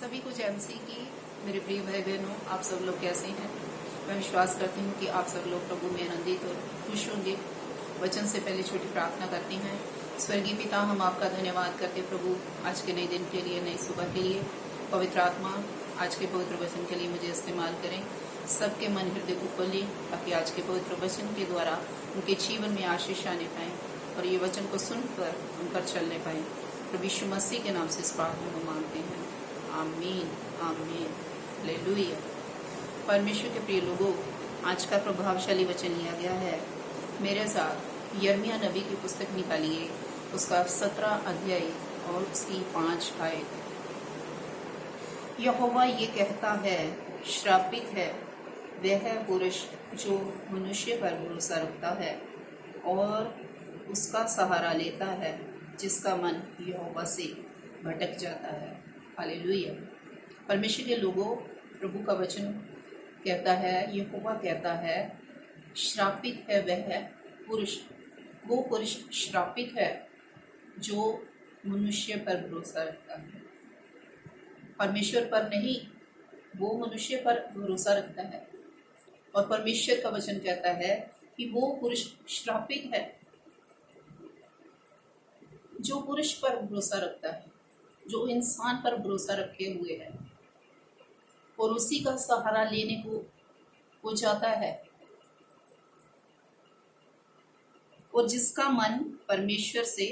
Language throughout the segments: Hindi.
सभी को जय मसीह की। मेरे प्रिय भाई बहनों, आप सब लोग कैसे हैं? मैं विश्वास करती हूँ कि आप सब लोग प्रभु में आनंदित और खुश होंगे। वचन से पहले छोटी प्रार्थना करती हैं। स्वर्गीय पिता, हम आपका धन्यवाद करते प्रभु आज के नए दिन के लिए, नई सुबह के लिए। पवित्र आत्मा आज के पवित्र वचन के लिए मुझे इस्तेमाल करें। सबके मन हृदय को खोलें ताकि आज के पवित्र वचन के द्वारा उनके जीवन में आशीष आने पाए और ये वचन को सुनकर उन पर चलने पाए। प्रभु यीशु मसीह के नाम से इस प्रार्थना को मांगते हैं, आमीन आमीन हालेलुया। परमेश्वर के प्रिय लोगों, आज का प्रभावशाली वचन लिया गया है। मेरे साथ यिर्मयाह नबी की पुस्तक निकालिए, उसका 17 अध्याय और उसकी 5 आयत। यहोवा ये कहता है, श्रापित है वह पुरुष जो मनुष्य पर भरोसा रखता है और उसका सहारा लेता है, जिसका मन यहोवा से भटक जाता है। हालेलुया। परमेश्वर के लोगों, प्रभु का वचन कहता है, यहोवा कहता है, श्रापित है वह पुरुष, वो पुरुष श्रापित है जो मनुष्य पर भरोसा रखता है। परमेश्वर पर नहीं, वो मनुष्य पर भरोसा रखता है। और परमेश्वर का वचन कहता है कि वो पुरुष श्रापित है जो पुरुष पर भरोसा रखता है, जो इंसान पर भरोसा रखे हुए है और उसी का सहारा लेने को हो जाता है, और जिसका मन परमेश्वर से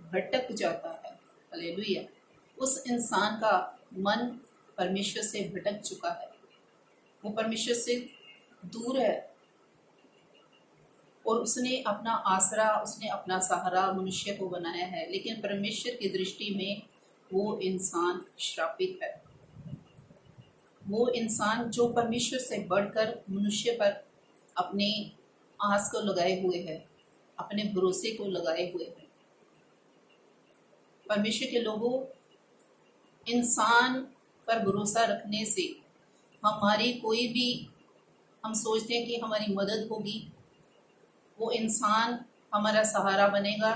भटक जाता है। हालेलुया। उस इंसान का मन परमेश्वर से भटक चुका है, वो परमेश्वर से दूर है और उसने अपना आसरा, उसने अपना सहारा मनुष्य को बनाया है। लेकिन परमेश्वर की दृष्टि में वो इंसान श्रापित है। वो इंसान जो परमेश्वर से बढ़कर मनुष्य पर अपने आस को लगाए हुए है, अपने भरोसे को लगाए हुए है। परमेश्वर के लोगों, इंसान पर भरोसा रखने से हमारी कोई भी, हम सोचते हैं कि हमारी मदद होगी, वो इंसान हमारा सहारा बनेगा,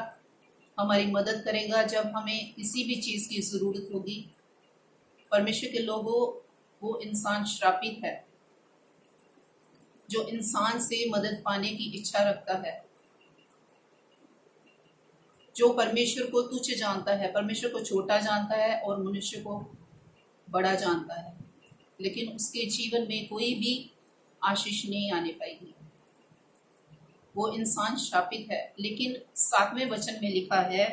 हमारी मदद करेगा जब हमें किसी भी चीज़ की ज़रूरत होगी। परमेश्वर के लोगों, वो इंसान श्रापित है जो इंसान से मदद पाने की इच्छा रखता है, जो परमेश्वर को तुच्छ जानता है, परमेश्वर को छोटा जानता है और मनुष्य को बड़ा जानता है, लेकिन उसके जीवन में कोई भी आशीष नहीं आने पाएगी। वो इंसान श्रापित है। लेकिन 7वें वचन में लिखा है,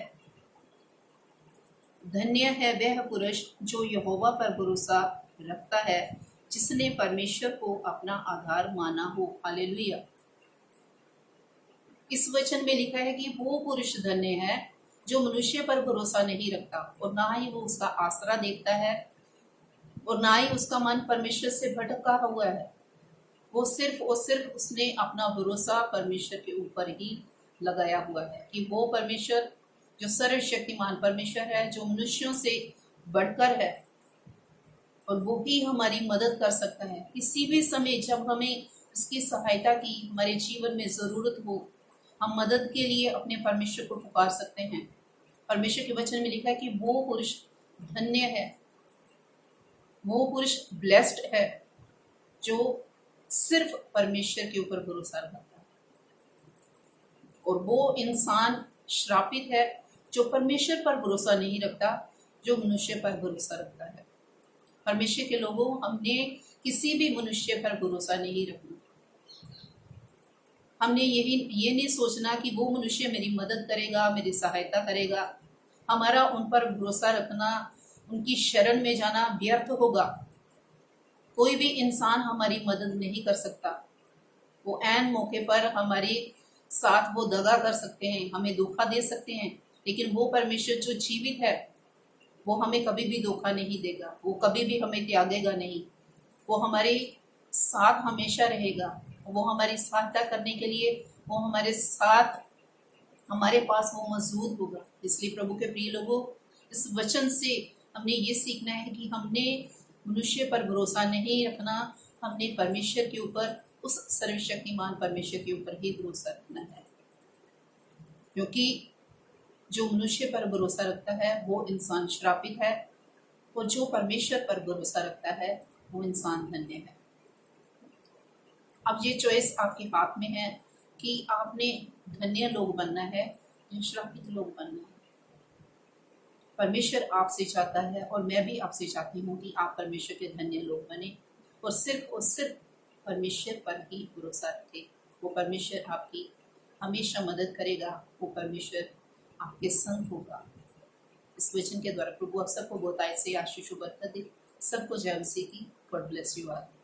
धन्य है वह पुरुष जो यहोवा पर भरोसा रखता है, जिसने परमेश्वर को अपना आधार माना हो। हालेलुया। इस वचन में लिखा है कि वो पुरुष धन्य है जो मनुष्य पर भरोसा नहीं रखता और ना ही वो उसका आसरा देखता है और ना ही उसका मन परमेश्वर से भटका हुआ है। वो सिर्फ और सिर्फ उसने अपना भरोसा परमेश्वर के ऊपर ही लगाया हुआ है कि वो परमेश्वर जो सर्वशक्तिमान परमेश्वर है, जो मनुष्यों से बढ़कर है, और वो ही हमारी मदद कर सकता है। किसी भी समय जब हमें उसकी सहायता की हमारे जीवन में ज़रूरत हो, हम मदद के लिए अपने परमेश्वर को पुकार सकते हैं। परमेश्वर के वचन में लिखा है कि वो पुरुष धन्य है, वो पुरुष ब्लेस्ड है जो सिर्फ परमेश्वर के ऊपर भरोसा रखता है, और वो इंसान श्रापित है जो परमेश्वर पर भरोसा नहीं रखता, जो मनुष्य पर भरोसा रखता है। परमेश्वर के लोगों, हमने किसी भी मनुष्य पर भरोसा नहीं रखना। हमने ये नहीं सोचना कि वो मनुष्य मेरी मदद करेगा, मेरी सहायता करेगा। हमारा उन पर भरोसा रखना, उनकी शरण में जाना व्यर्थ होगा। कोई भी इंसान हमारी मदद नहीं कर सकता। वो ऐन मौके पर हमारे साथ वो दगा कर सकते हैं, हमें धोखा दे सकते हैं, लेकिन वो परमेश्वर जो जीवित है, वो हमें कभी भी धोखा नहीं देगा, वो कभी भी हमें त्यागेगा नहीं। वो हमारे साथ हमेशा रहेगा, वो हमारी सहायता करने के लिए, वो हमारे साथ, हमारे पास वो मौजूद होगा। इसलिए प्रभु के प्रिय लोगों, इस वचन से हमने ये सीखना है कि हमने मनुष्य पर भरोसा नहीं रखना, हमने परमेश्वर के ऊपर, उस सर्वशक्तिमान परमेश्वर के ऊपर ही भरोसा रखना है, क्योंकि जो मनुष्य पर भरोसा रखता है वो इंसान श्रापित है और जो परमेश्वर पर भरोसा रखता है वो इंसान धन्य है। अब ये चॉइस आपके हाथ में है कि आपने धन्य लोग बनना है या श्रापित लोग बनना है। परमेश्वर आपसे चाहता है और मैं भी आपसे चाहती हूँ कि आप परमेश्वर के धन्य लोग बने और सिर्फ परमेश्वर पर ही भरोसा रखें। वो परमेश्वर आपकी हमेशा मदद करेगा, वो परमेश्वर आपके संग होगा। इस वचन के द्वारा प्रभु आप सबको बहुत से आशीष और बरकत दे। सबको जय मसीह की। God bless you all.